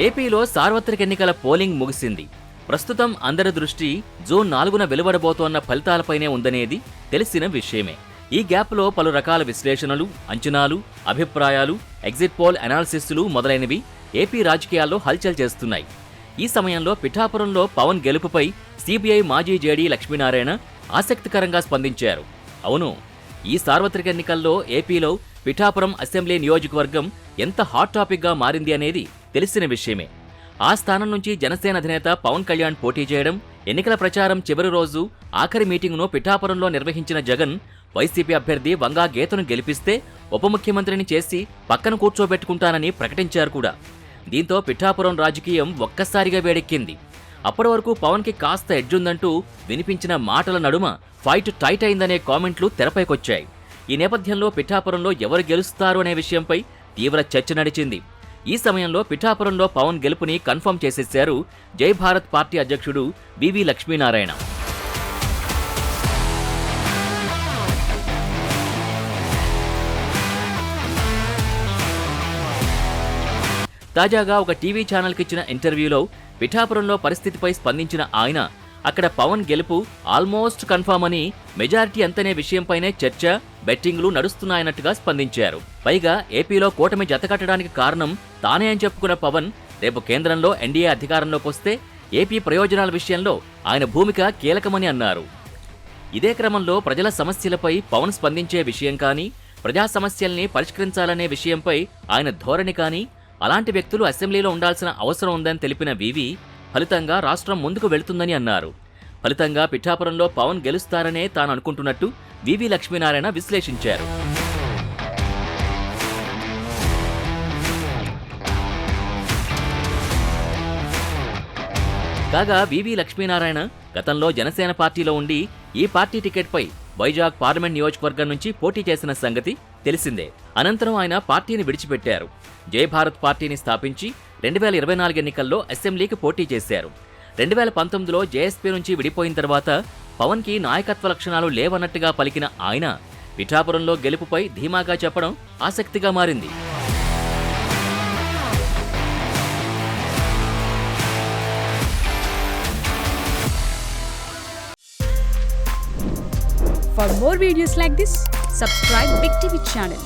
ఏపీలో సార్వత్రిక ఎన్నికల పోలింగ్ ముగిసింది. ప్రస్తుతం అందరి దృష్టి జూన్ 4న వెలువడబోతోన్న ఫలితాలపైనే ఉందనేది తెలిసిన విషయమే. ఈ గ్యాప్లో పలు రకాల విశ్లేషణలు, అంచనాలు, అభిప్రాయాలు, ఎగ్జిట్ పోల్ అనాలిసిస్లు మొదలైనవి ఏపీ రాజకీయాల్లో హల్చల్ చేస్తున్నాయి. ఈ సమయంలో పిఠాపురంలో పవన్ గెలుపుపై సిబిఐ మాజీ జేడీ లక్ష్మీనారాయణ ఆసక్తికరంగా స్పందించారు. అవును, ఈ సార్వత్రిక ఎన్నికల్లో ఏపీలో పిఠాపురం అసెంబ్లీ నియోజకవర్గం ఎంత హాట్ టాపిక్గా మారింది అనేది తెలిసిన విషయమే. ఆ స్థానం నుంచి జనసేన అధినేత పవన్ కళ్యాణ్ పోటీ చేయడం, ఎన్నికల ప్రచారం చివరి రోజు ఆఖరి మీటింగును పిఠాపురంలో నిర్వహించిన జగన్ వైసీపీ అభ్యర్థి వంగా గీతను గెలిపిస్తే ఉప ముఖ్యమంత్రిని చేసి పక్కన కూర్చోబెట్టుకుంటానని ప్రకటించారు కూడా. దీంతో పిఠాపురం రాజకీయం ఒక్కసారిగా వేడెక్కింది. అప్పటి వరకు పవన్కి కాస్త ఎడ్జుందంటూ వినిపించిన మాటల నడుమ ఫైట్ టైట్ అయిందనే కామెంట్లు తెరపైకొచ్చాయి. ఈ నేపథ్యంలో పిఠాపురంలో ఎవరు గెలుస్తారు అనే విషయంపై తీవ్ర చర్చ నడిచింది. ఈ సమయంలో పిఠాపురంలో పవన్ గెలుపుని కన్ఫర్మ్ చేసేశారు జై భారత్ పార్టీ అధ్యక్షుడు వివి లక్ష్మీనారాయణ. తాజాగా ఒక టీవీ ఛానల్కి ఇచ్చిన ఇంటర్వ్యూలో పిఠాపురంలో పరిస్థితిపై స్పందించిన ఆయన అక్కడ పవన్ గెలుపు ఆల్మోస్ట్ కన్ఫర్మ్ అని, మెజారిటీ అంతనే విషయంపైనే చర్చ, బెట్టింగ్లు నడుస్తున్నాయన్నట్టుగా స్పందించారు. పైగా ఏపీలో కూటమి జతకట్టడానికి కారణం తానే అని చెప్పుకున్న పవన్ రేపు కేంద్రంలో ఎన్డీఏ అధికారంలోకి వస్తే ఏపీ ప్రయోజనాల విషయంలో ఆయన భూమిక కీలకమని అన్నారు. ఇదే క్రమంలో ప్రజల సమస్యలపై పవన్ స్పందించే విషయం కానీ, ప్రజా సమస్యల్ని పరిష్కరించాలనే విషయంపై ఆయన ధోరణి కానీ, అలాంటి వ్యక్తులు అసెంబ్లీలో ఉండాల్సిన అవసరం ఉందని తెలిపిన వివి ఫలితంగా రాష్ట్రం ముందుకు వెళుతుందని అన్నారు. ఫలితంగా పిఠాపురంలో పవన్ గెలుస్తారనే తాను అనుకుంటున్నట్టు వివి లక్ష్మీనారాయణ విశ్లేషించారు. కాగా వివి లక్ష్మీనారాయణ గతంలో జనసేన పార్టీలో ఉండి ఈ పార్టీ టికెట్పై వైజాగ్ పార్లమెంట్ నియోజకవర్గం నుంచి పోటీ చేసిన సంగతి తెలిసిందే. అనంతరం ఆయన పార్టీని విడిచిపెట్టారు. జై భారత్ పార్టీని స్థాపించి 2024 ఎన్నికల్లో అసెంబ్లీకి పోటీ చేశారు. 2019లో జేఎస్పీ నుంచి విడిపోయిన తర్వాత పవన్కి నాయకత్వ లక్షణాలు లేవన్నట్టుగా పలికిన ఆయన పిఠాపురంలో గెలుపుపై ధీమాగా చెప్పడం ఆసక్తిగా మారింది. For more videos like this, subscribe Big TV channel.